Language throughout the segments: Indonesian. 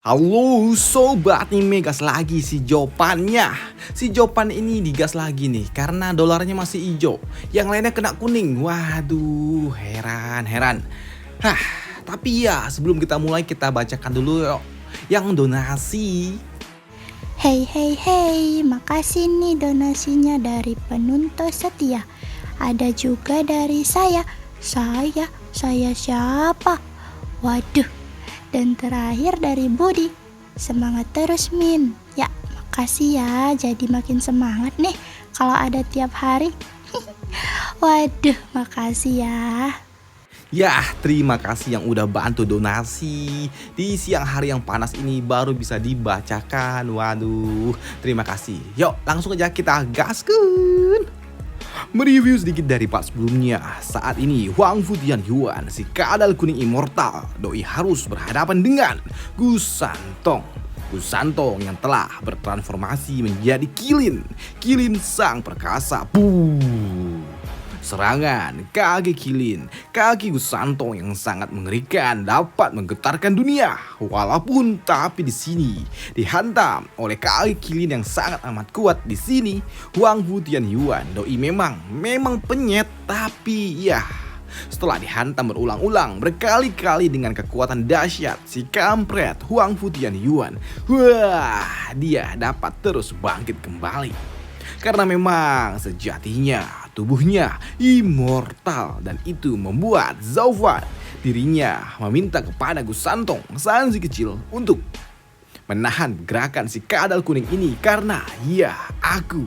Halo sobat nih gas lagi si Jopannya. Si Jopan ini digas lagi nih karena dolarnya masih hijau. Yang lainnya kena kuning. Waduh, heran. Hah, tapi ya sebelum kita mulai kita bacakan dulu yuk yang donasi. Hey, makasih nih donasinya dari penuntut setia. Ada juga dari saya. Saya siapa? Waduh. Dan terakhir dari Budi. Semangat terus Min. Ya, makasih ya. Jadi makin semangat nih kalau ada tiap hari. Waduh, makasih ya. Ya, terima kasih yang udah bantu donasi. Di siang hari yang panas ini baru bisa dibacakan. Waduh, terima kasih. Yuk, langsung aja kita gaskan. Mereview sedikit dari part sebelumnya. Saat ini Huang Fu Tianyuan, si kadal kuning immortal, doi harus berhadapan dengan Gu Santong. Gu Santong yang telah bertransformasi menjadi Kilin sang perkasa. Serangan kaki Kilin, kaki Gu Santong yang sangat mengerikan dapat menggetarkan dunia. Walaupun tapi di sini dihantam oleh kaki Kilin yang sangat amat kuat di sini. Huang Fu Tianyuan doi memang penyet, tapi ya setelah dihantam berulang-ulang berkali-kali dengan kekuatan dahsyat si kampret Huang Fu Tianyuan, wah dia dapat terus bangkit kembali. Karena memang sejatinya tubuhnya immortal dan itu membuat Zhao Fan dirinya meminta kepada Gu Santong sang si kecil untuk menahan gerakan si kadal kuning ini karena ya aku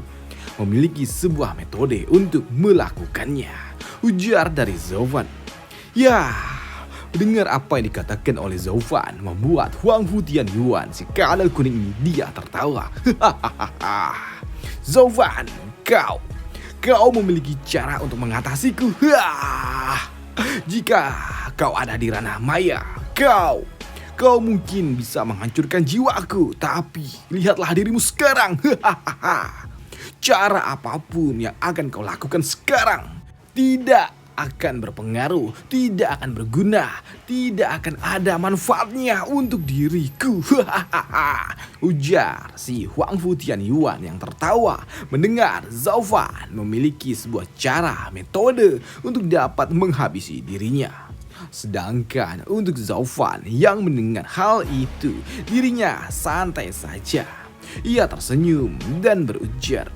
memiliki sebuah metode untuk melakukannya, ujar dari Zhao Fan. Ya, dengar apa yang dikatakan oleh Zhao Fan membuat Huang Fu Tianyuan si kadal kuning ini dia tertawa. Zhao Fan, kau memiliki cara untuk mengatasiku. Jika kau ada di ranah maya, kau mungkin bisa menghancurkan jiwaku. Tapi lihatlah dirimu sekarang. Cara apapun yang akan kau lakukan sekarang tidak akan berpengaruh, tidak akan berguna, tidak akan ada manfaatnya untuk diriku. Ujar si Huang Fu Tianyuan yang tertawa mendengar Zhao Fan memiliki sebuah cara metode untuk dapat menghabisi dirinya. Sedangkan untuk Zhao Fan yang mendengar hal itu, dirinya santai saja. Ia tersenyum dan berujar,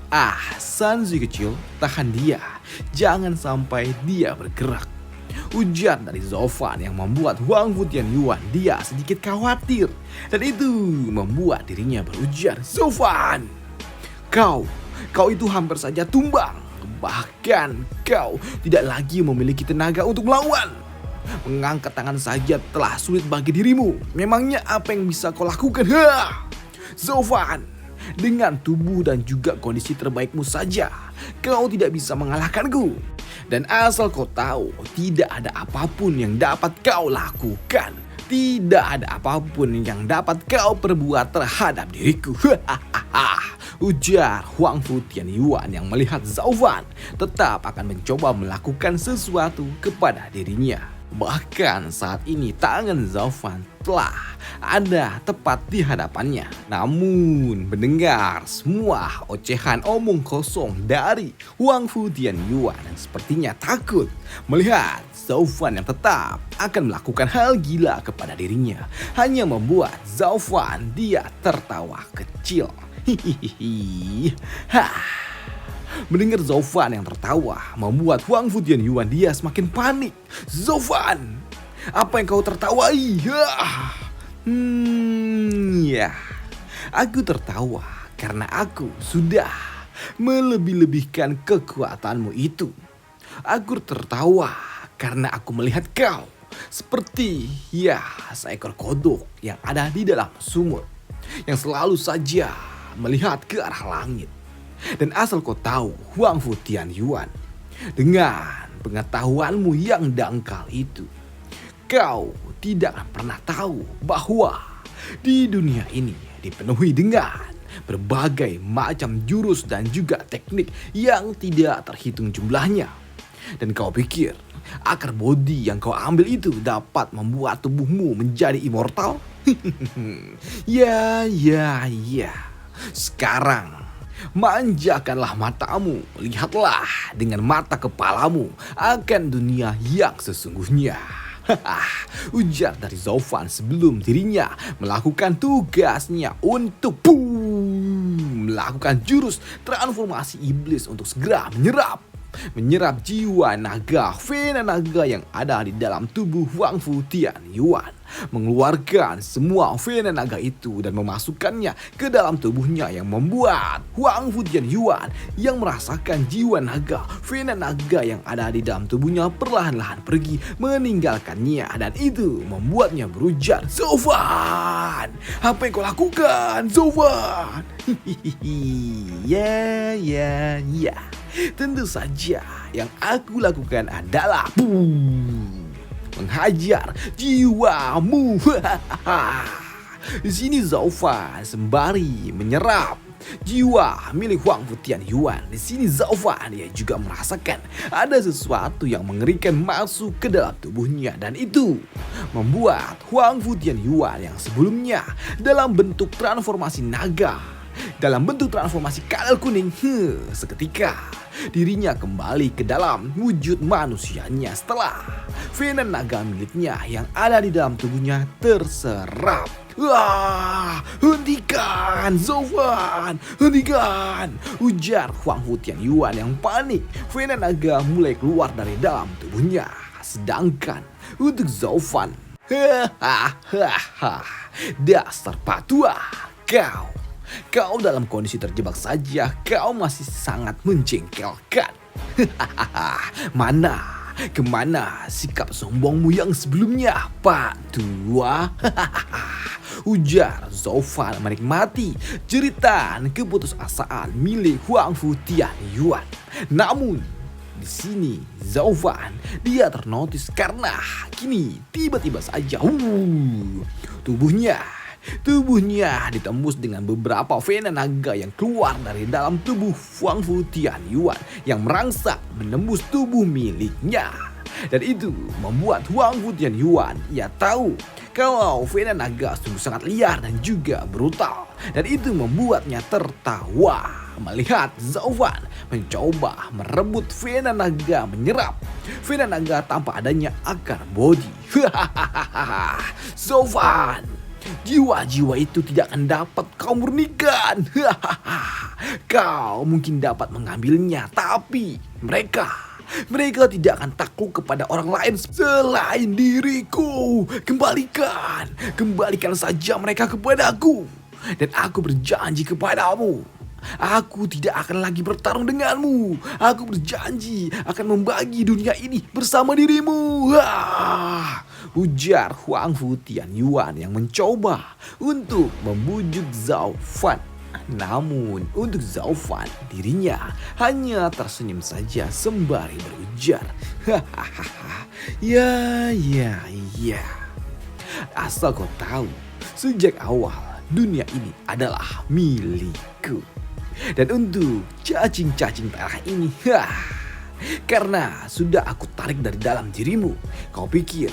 Sanzi kecil, tahan dia. Jangan sampai dia bergerak. Ujar dari Zhao Fan yang membuat Huang Fu Tianyuan dia sedikit khawatir. Dan itu membuat dirinya berujar, Zhao Fan, kau itu hampir saja tumbang. Bahkan kau tidak lagi memiliki tenaga untuk melawan. Mengangkat tangan saja telah sulit bagi dirimu. Memangnya apa yang bisa kau lakukan? Zhao Fan, dengan tubuh dan juga kondisi terbaikmu saja, kau tidak bisa mengalahkanku. Dan asal kau tahu, tidak ada apapun yang dapat kau lakukan. Tidak ada apapun yang dapat kau perbuat terhadap diriku. Ujar Huang Fu Tianyuan yang melihat Zhao Fan tetap akan mencoba melakukan sesuatu kepada dirinya. Bahkan saat ini tangan Zhao Fan telah ada tepat di hadapannya. Namun mendengar semua ocehan omong kosong dari Huang Fu Tianyuan yang sepertinya takut melihat Zhao Fan yang tetap akan melakukan hal gila kepada dirinya, hanya membuat Zhao Fan dia tertawa kecil. Hihihi. Mendengar Zhao Fan yang tertawa membuat Huang Fu Tianyuan dia semakin panik. Zhao Fan, apa yang kau tertawai? Ya, aku tertawa karena aku sudah melebih-lebihkan kekuatanmu itu. Aku tertawa karena aku melihat kau seperti seekor kodok yang ada di dalam sumur yang selalu saja melihat ke arah langit. Dan asal kau tahu, Huang Fu Tianyuan, dengan pengetahuanmu yang dangkal itu, kau tidak akan pernah tahu bahwa di dunia ini dipenuhi dengan berbagai macam jurus dan juga teknik yang tidak terhitung jumlahnya. Dan kau pikir Akar bodi yang kau ambil itu dapat membuat tubuhmu menjadi immortal? Ya. Sekarang, manjakanlah matamu, lihatlah dengan mata kepalamu akan dunia yang sesungguhnya. Ujar dari Zovan sebelum dirinya melakukan tugasnya untuk melakukan jurus transformasi iblis untuk segera menyerap jiwa naga Vena naga yang ada di dalam tubuh Wang Fu Tianyuan, mengeluarkan semua Vena naga itu dan memasukkannya ke dalam tubuhnya yang membuat Wang Fu Tianyuan yang merasakan jiwa naga Vena naga yang ada di dalam tubuhnya perlahan-lahan pergi meninggalkannya, dan itu membuatnya berujar, "Zovan, apa yang kau lakukan, Zovan?" Ya. Tentu saja yang aku lakukan adalah menghajar jiwamu. Di sini Zovan sembari menyerap jiwa milik Wang Fu Tianyuan. Di sini Zovan dia juga merasakan ada sesuatu yang mengerikan masuk ke dalam tubuhnya, dan itu membuat Wang Fu Tianyuan yang sebelumnya dalam bentuk transformasi naga, dalam bentuk transformasi kadal kuning, seketika dirinya kembali ke dalam wujud manusianya setelah Vena naga miliknya yang ada di dalam tubuhnya terserap. "Wah, hentikan Zovan, hentikan!" ujar Wang Fu Tianyuan yang panik. Vena naga mulai keluar dari dalam tubuhnya. Sedangkan untuk Zovan, dasar patua, Kau dalam kondisi terjebak saja, kau masih sangat menjengkelkan. Kemana sikap sombongmu yang sebelumnya, Pak Tua? Ujar Zovan menikmati jeritan keputusasaan milik Wang Fu Tianyuan. Namun di sini Zovan dia ternotis karena kini tiba-tiba saja tubuhnya ditembus dengan beberapa Vena naga yang keluar dari dalam tubuh Wang Fu Tianyuan yang merangsek menembus tubuh miliknya. Dan itu membuat Wang Fu Tianyuan ia tahu kalau Vena naga sungguh sangat liar dan juga brutal. Dan itu membuatnya tertawa melihat Zovan mencoba merebut Vena naga, menyerap Vena naga tanpa adanya akar bodi. Zovan, jiwa-jiwa itu tidak akan dapat kau murnikan. Kau mungkin dapat mengambilnya, tapi mereka tidak akan takluk kepada orang lain selain diriku. Kembalikan saja mereka kepadaku. Dan aku berjanji kepadamu, aku tidak akan lagi bertarung denganmu. Aku berjanji akan membagi dunia ini bersama dirimu. Ujar Wang Fu Tianyuan yang mencoba untuk membujuk Zovan. Namun untuk Zovan, dirinya hanya tersenyum saja sembari berujar, Ya. Asal kau tahu, sejak awal dunia ini adalah milikku. Dan untuk cacing-cacing tanah ini, karena sudah aku tarik dari dalam dirimu, kau pikir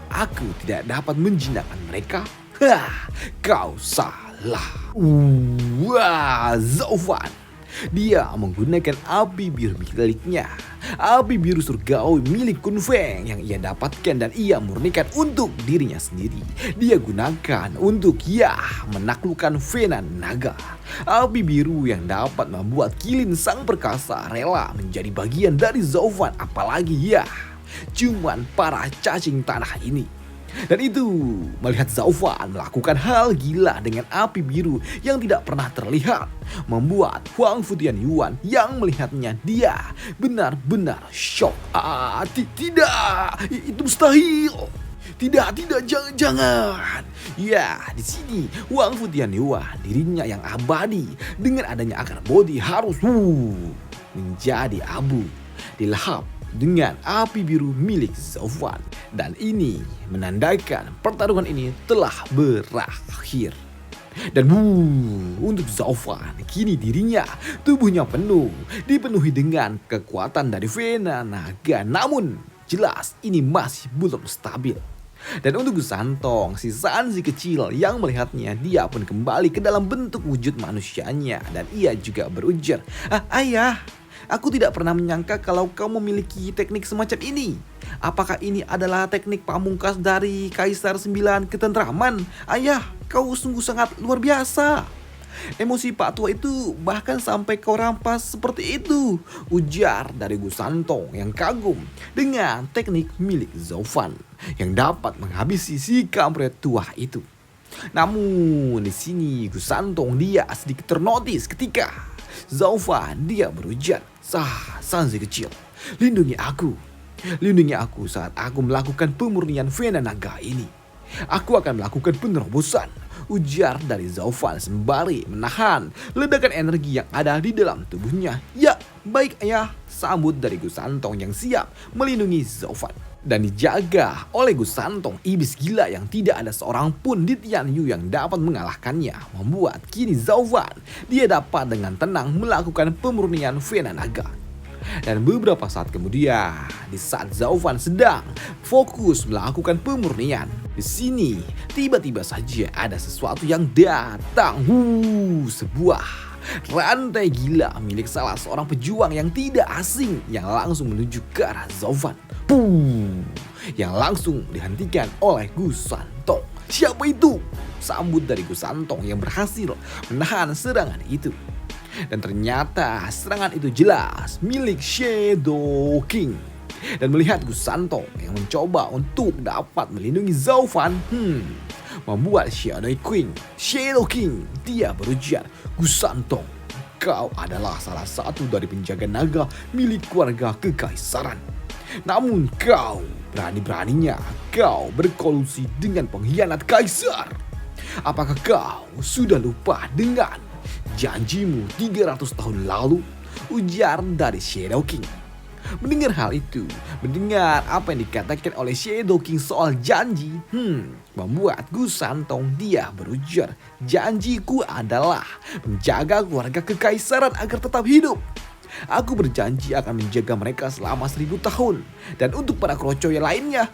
aku tidak dapat menjinakkan mereka? Kau salah. Zovan, dia menggunakan api biru miliknya, api biru surgawi milik Kun Feng yang ia dapatkan dan ia murnikan untuk dirinya sendiri. Dia gunakan untuk menaklukkan Vena naga. Api biru yang dapat membuat Kilin sang perkasa rela menjadi bagian dari Zovan, apalagi cuman para cacing tanah ini. Dan itu melihat Zovan melakukan hal gila dengan api biru yang tidak pernah terlihat, membuat Wang Fu Tianyuan yang melihatnya dia benar-benar shock. Tidak, itu mustahil. Tidak, jangan. Ya, di sini Wang Fu Tianyuan, dirinya yang abadi dengan adanya akar bodi harus menjadi abu, dilahap dengan api biru milik Zovan. Dan ini menandakan pertarungan ini telah berakhir. Dan untuk Zovan, kini dirinya, tubuhnya dipenuhi dengan kekuatan dari Vena naga. Namun jelas ini masih belum stabil. Dan untuk Gusantong, si Sanzi kecil yang melihatnya, dia pun kembali ke dalam bentuk wujud manusianya. Dan ia juga berujar, ayah, aku tidak pernah menyangka kalau kau memiliki teknik semacam ini. Apakah ini adalah teknik pamungkas dari Kaisar 9 Ketentraman? Ayah, kau sungguh sangat luar biasa. Emosi Pak Tua itu bahkan sampai kau rampas seperti itu, ujar dari Gusantong yang kagum dengan teknik milik Zaufan yang dapat menghabisi si kampret tua itu. Namun di sini Gusantong dia sedikit ternotis ketika Zaufan dia berujar, Sanzi kecil, lindungi aku. Lindungi aku saat aku melakukan pemurnian vena naga ini. Aku akan melakukan penerobosan, ujar dari Zaufan sembari menahan ledakan energi yang ada di dalam tubuhnya. Ya, baik ayah, sambut dari Gusantong yang siap melindungi Zaufan. Dan dijaga oleh Gusantong, iblis gila yang tidak ada seorang pun di Tianyu yang dapat mengalahkannya, membuat kini Zaufan dia dapat dengan tenang melakukan pemurnian vena naga. Dan beberapa saat kemudian, di saat Zaufan sedang fokus melakukan pemurnian, di sini tiba-tiba saja ada sesuatu yang datang. Sebuah rantai gila milik salah seorang pejuang yang tidak asing yang langsung menuju ke arah Zaufan. Yang langsung dihentikan oleh Gusantong. Siapa itu? Sambut dari Gusantong yang berhasil menahan serangan itu. Dan ternyata serangan itu jelas milik Shadow King. Dan melihat Gusantong yang mencoba untuk dapat melindungi Zaufan, membuat Shadow King dia berujar, Gusantong, kau adalah salah satu dari penjaga naga milik keluarga kekaisaran. Namun kau berani-beraninya kau berkolusi dengan pengkhianat kaisar. Apakah kau sudah lupa dengan janjimu 300 tahun lalu? Ujar dari Shadow King. Mendengar hal itu, mendengar apa yang dikatakan oleh Shadow King soal janji, membuat Gusantong dia berujar, janjiku adalah menjaga keluarga kekaisaran agar tetap hidup. Aku berjanji akan menjaga mereka selama 1000 tahun. Dan untuk para krocoy lainnya,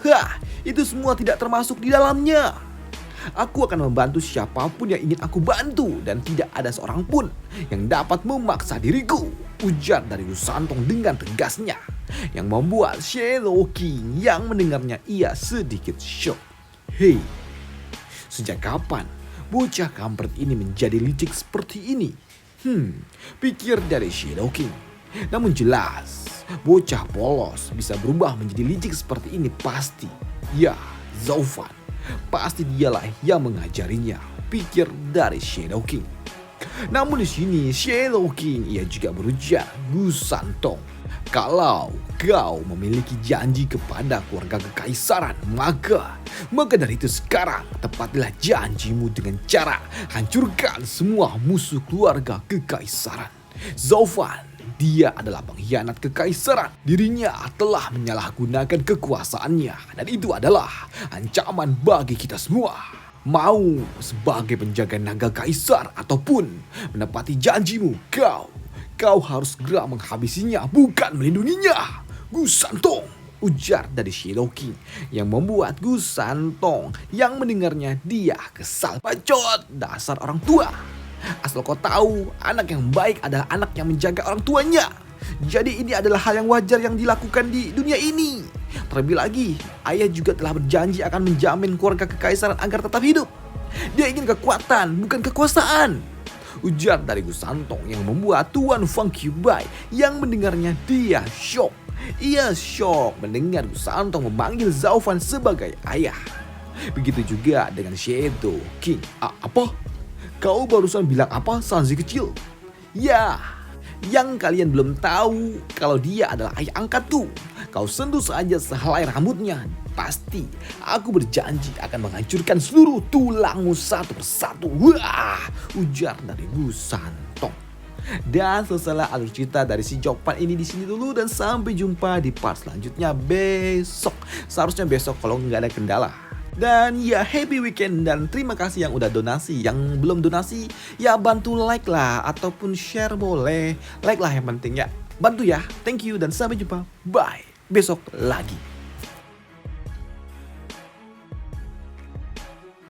itu semua tidak termasuk di dalamnya. Aku akan membantu siapapun yang ingin aku bantu dan tidak ada seorang pun yang dapat memaksa diriku, ujar dari Gusantong dengan tegasnya, yang membuat Shadow King yang mendengarnya ia sedikit shock. Hei, sejak kapan bocah kampret ini menjadi licik seperti ini? Pikir dari Shadow King. Namun jelas, bocah polos bisa berubah menjadi licik seperti ini pasti. Ya, Zaufan. Pasti dialah yang mengajarinya, pikir dari Shadow King. Namun di sini Shadow King ia juga berujar, Gusantong, kalau kau memiliki janji kepada keluarga kekaisaran, maka dari itu sekarang tepatilah janjimu dengan cara hancurkan semua musuh keluarga kekaisaran. Zaufan, dia adalah pengkhianat kekaisaran. Dirinya telah menyalahgunakan kekuasaannya. Dan itu adalah ancaman bagi kita semua. Mau sebagai penjaga naga kaisar ataupun menepati janjimu, kau harus segera menghabisinya, bukan melindunginya. Gusantong, ujar dari Shadow King, yang membuat Gusantong yang mendengarnya dia kesal. Bacot, dasar orang tua. Asal kau tahu, anak yang baik adalah anak yang menjaga orang tuanya. Jadi ini adalah hal yang wajar yang dilakukan di dunia ini. Terlebih lagi, ayah juga telah berjanji akan menjamin keluarga kekaisaran agar tetap hidup. Dia ingin kekuatan, bukan kekuasaan, ujar dari Gusantong yang membuat Tuan Fang Qiubai yang mendengarnya dia shock. Ia shock mendengar Gusantong memanggil Zaufan sebagai ayah. Begitu juga dengan Shadow King. Apa? Kau barusan bilang apa, Sanzi kecil? Ya, yang kalian belum tahu kalau dia adalah ayah angkatku. Kau sentuh saja sehelai rambutnya, pasti aku berjanji akan menghancurkan seluruh tulangmu satu persatu. Wah, ujar dari Gusantong. Dan selesai alur cerita dari si Jokpan ini di sini dulu, dan sampai jumpa di part selanjutnya besok. Seharusnya besok kalau nggak ada kendala. Dan ya, happy weekend dan terima kasih yang udah donasi. Yang belum donasi ya bantu like lah ataupun share boleh. Like lah yang penting ya. Bantu ya. Thank you dan sampai jumpa. Bye. Besok lagi.